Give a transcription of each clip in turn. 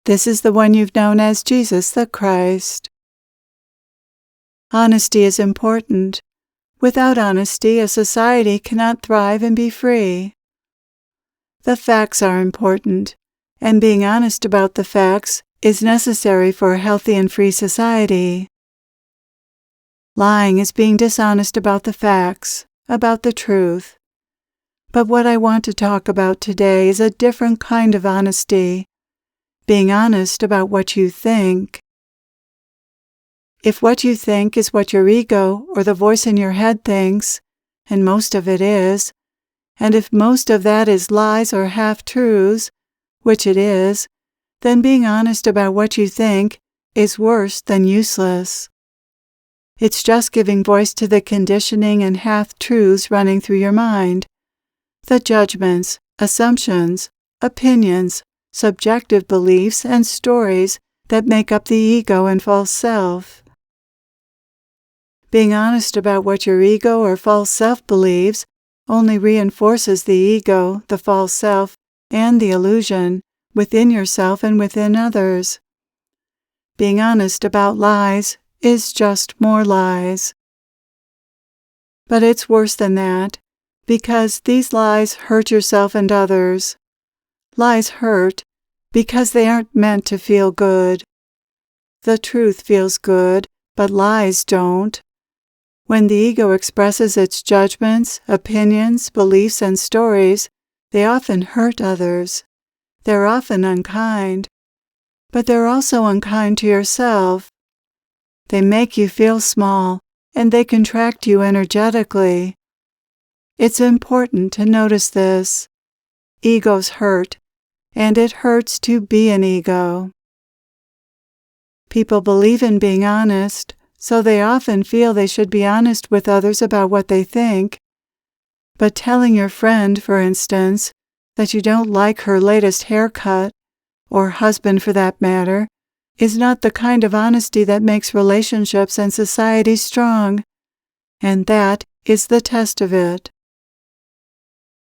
This is the one you've known as Jesus the Christ. Honesty is important. Without honesty, a society cannot thrive and be free. The facts are important, and being honest about the facts is necessary for a healthy and free society. Lying is being dishonest about the facts, about the truth. But what I want to talk about today is a different kind of honesty, being honest about what you think. If what you think is what your ego or the voice in your head thinks, and most of it is, and if most of that is lies or half-truths, which it is, then being honest about what you think is worse than useless. It's just giving voice to the conditioning and half-truths running through your mind, the judgments, assumptions, opinions, subjective beliefs, and stories that make up the ego and false self. Being honest about what your ego or false self believes only reinforces the ego, the false self, and the illusion within yourself and within others. Being honest about lies is just more lies. But it's worse than that, because these lies hurt yourself and others. Lies hurt because they aren't meant to feel good. The truth feels good, but lies don't. When the ego expresses its judgments, opinions, beliefs, and stories, they often hurt others. They're often unkind, but they're also unkind to yourself. They make you feel small, and they contract you energetically. It's important to notice this. Egos hurt, and it hurts to be an ego. People believe in being honest, so they often feel they should be honest with others about what they think. But telling your friend, for instance, that you don't like her latest haircut, or husband for that matter, is not the kind of honesty that makes relationships and society strong, and that is the test of it.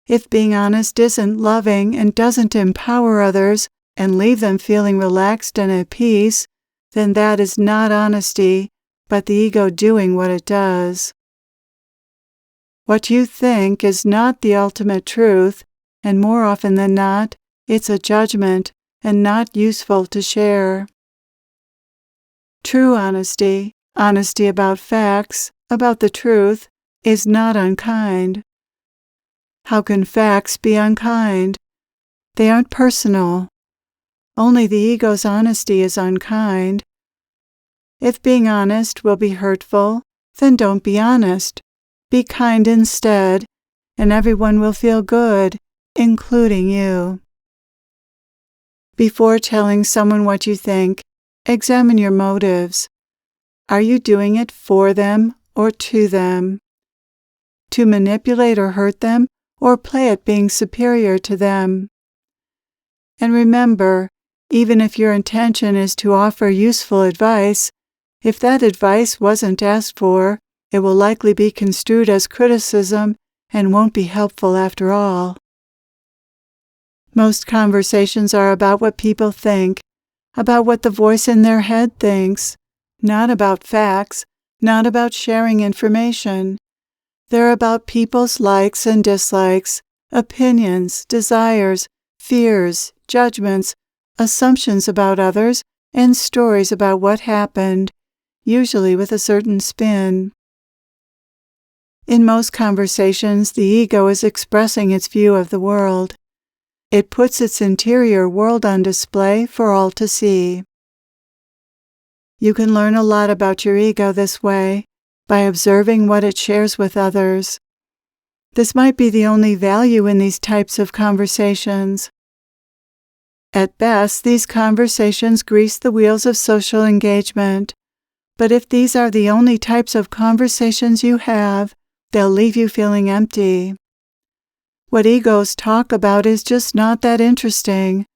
If being honest isn't loving and doesn't empower others and leave them feeling relaxed and at peace, then that is not honesty, but the ego doing what it does. What you think is not the ultimate truth, and more often than not, it's a judgment and not useful to share. True honesty, honesty about facts, about the truth, is not unkind. How can facts be unkind? They aren't personal. Only the ego's honesty is unkind. If being honest will be hurtful, then don't be honest. Be kind instead, and everyone will feel good, including you. Before telling someone what you think, examine your motives. Are you doing it for them or to them? To manipulate or hurt them, or play at being superior to them? And remember, even if your intention is to offer useful advice, if that advice wasn't asked for, it will likely be construed as criticism and won't be helpful after all. Most conversations are about what people think, about what the voice in their head thinks, not about facts, not about sharing information. They're about people's likes and dislikes, opinions, desires, fears, judgments, assumptions about others, and stories about what happened, usually with a certain spin. In most conversations, the ego is expressing its view of the world. It puts its interior world on display for all to see. You can learn a lot about your ego this way, by observing what it shares with others. This might be the only value in these types of conversations. At best, these conversations grease the wheels of social engagement. But if these are the only types of conversations you have, they'll leave you feeling empty. What egos talk about is just not that interesting,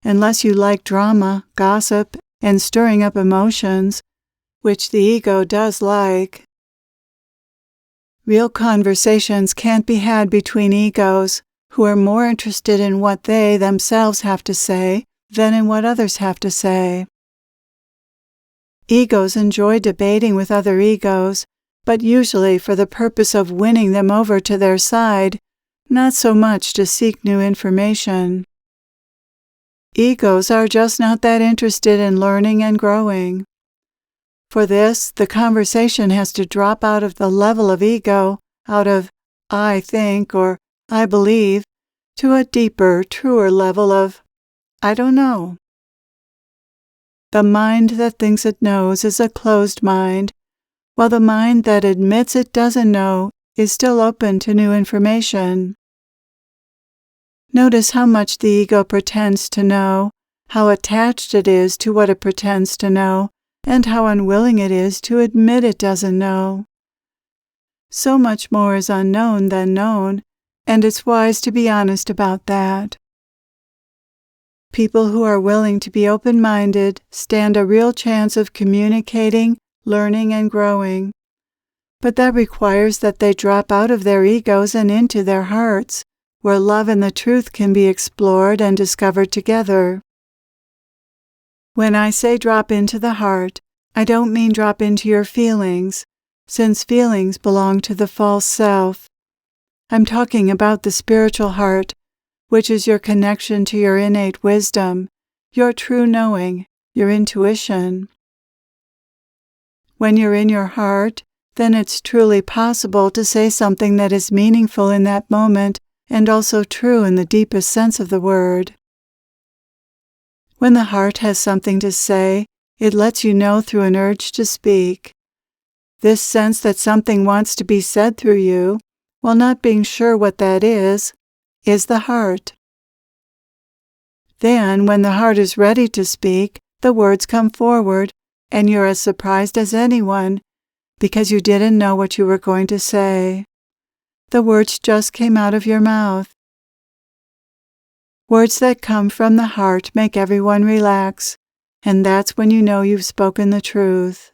unless you like drama, gossip, and stirring up emotions, which the ego does like. Real conversations can't be had between egos who are more interested in what they themselves have to say than in what others have to say. Egos enjoy debating with other egos, but usually for the purpose of winning them over to their side, not so much to seek new information. Egos are just not that interested in learning and growing. For this, the conversation has to drop out of the level of ego, out of I think or I believe, to a deeper, truer level of I don't know. The mind that thinks it knows is a closed mind, while the mind that admits it doesn't know is still open to new information. Notice how much the ego pretends to know, how attached it is to what it pretends to know, and how unwilling it is to admit it doesn't know. So much more is unknown than known, and it's wise to be honest about that. People who are willing to be open-minded stand a real chance of communicating, learning, and growing. But that requires that they drop out of their egos and into their hearts, where love and the truth can be explored and discovered together. When I say drop into the heart, I don't mean drop into your feelings, since feelings belong to the false self. I'm talking about the spiritual heart, which is your connection to your innate wisdom, your true knowing, your intuition. When you're in your heart, then it's truly possible to say something that is meaningful in that moment and also true in the deepest sense of the word. When the heart has something to say, it lets you know through an urge to speak. This sense that something wants to be said through you, while not being sure what that is the heart. Then, when the heart is ready to speak, the words come forward, and you're as surprised as anyone, because you didn't know what you were going to say. The words just came out of your mouth. Words that come from the heart make everyone relax, and that's when you know you've spoken the truth.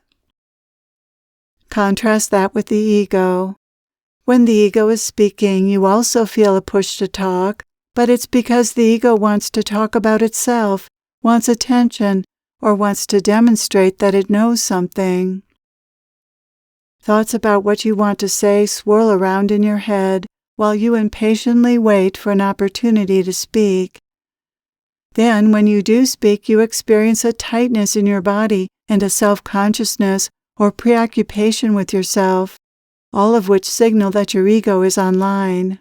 Contrast that with the ego. When the ego is speaking, you also feel a push to talk, but it's because the ego wants to talk about itself, wants attention, or wants to demonstrate that it knows something. Thoughts about what you want to say swirl around in your head while you impatiently wait for an opportunity to speak. Then, when you do speak, you experience a tightness in your body and a self-consciousness or preoccupation with yourself, all of which signal that your ego is online.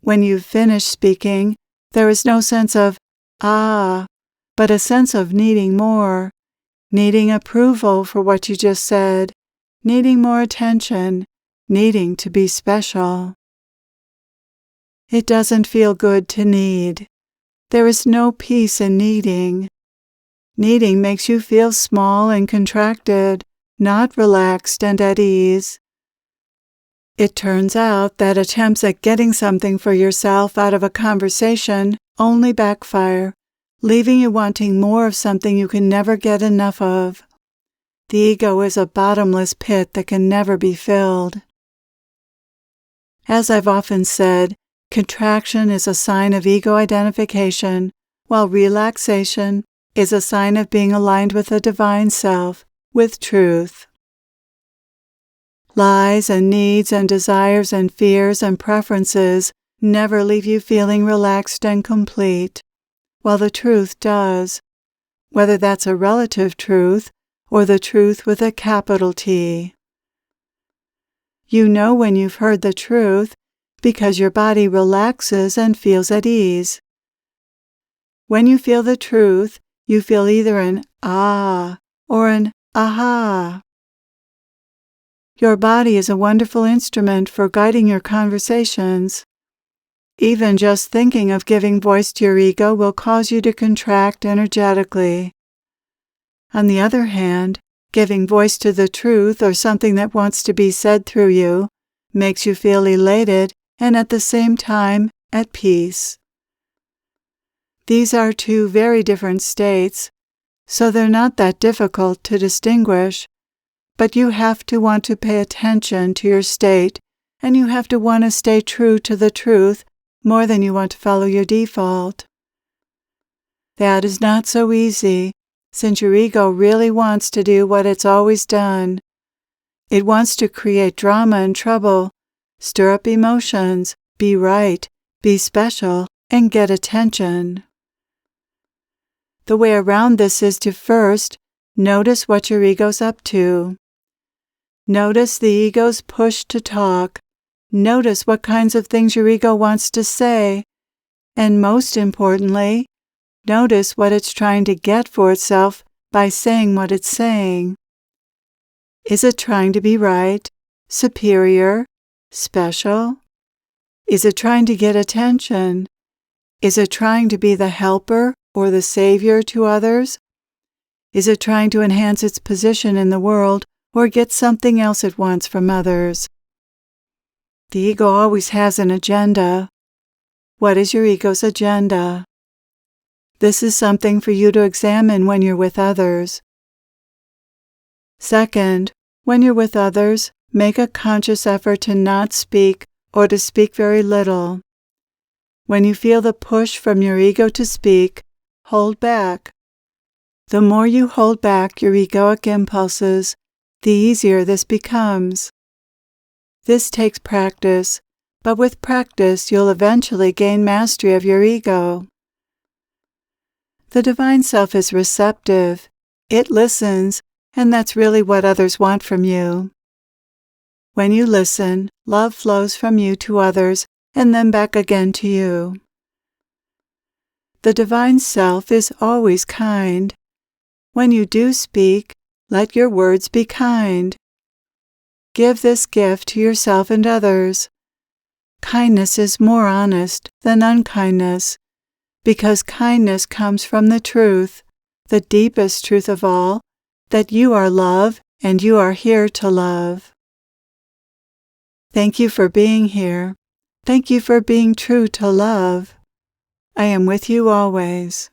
When you've finished speaking, there is no sense of, but a sense of needing more, needing approval for what you just said, needing more attention, needing to be special. It doesn't feel good to need. There is no peace in needing. Needing makes you feel small and contracted, not relaxed and at ease. It turns out that attempts at getting something for yourself out of a conversation only backfire, leaving you wanting more of something you can never get enough of. The ego is a bottomless pit that can never be filled. As I've often said, contraction is a sign of ego identification, while relaxation is a sign of being aligned with the divine self, with truth. Lies and needs and desires and fears and preferences never leave you feeling relaxed and complete, while the truth does, whether that's a relative truth or the truth with a capital T. You know when you've heard the truth because your body relaxes and feels at ease. When you feel the truth, you feel either an ah or an aha. Your body is a wonderful instrument for guiding your conversations. Even just thinking of giving voice to your ego will cause you to contract energetically. On the other hand, giving voice to the truth or something that wants to be said through you makes you feel elated and at the same time at peace. These are two very different states, so they're not that difficult to distinguish, but you have to want to pay attention to your state, and you have to want to stay true to the truth more than you want to follow your default. That is not so easy, since your ego really wants to do what it's always done. It wants to create drama and trouble, stir up emotions, be right, be special, and get attention. The way around this is to first notice what your ego's up to. Notice the ego's push to talk. Notice what kinds of things your ego wants to say. And most importantly, notice what it's trying to get for itself by saying what it's saying. Is it trying to be right, superior, special? Is it trying to get attention? Is it trying to be the helper or the savior to others? Is it trying to enhance its position in the world or get something else it wants from others? The ego always has an agenda. What is your ego's agenda? This is something for you to examine when you're with others. Second, when you're with others, make a conscious effort to not speak or to speak very little. When you feel the push from your ego to speak, hold back. The more you hold back your egoic impulses, the easier this becomes. This takes practice, but with practice you'll eventually gain mastery of your ego. The Divine Self is receptive. It listens, and that's really what others want from you. When you listen, love flows from you to others and then back again to you. The Divine Self is always kind. When you do speak, let your words be kind. Give this gift to yourself and others. Kindness is more honest than unkindness, because kindness comes from the truth, the deepest truth of all, that you are love and you are here to love. Thank you for being here. Thank you for being true to love. I am with you always.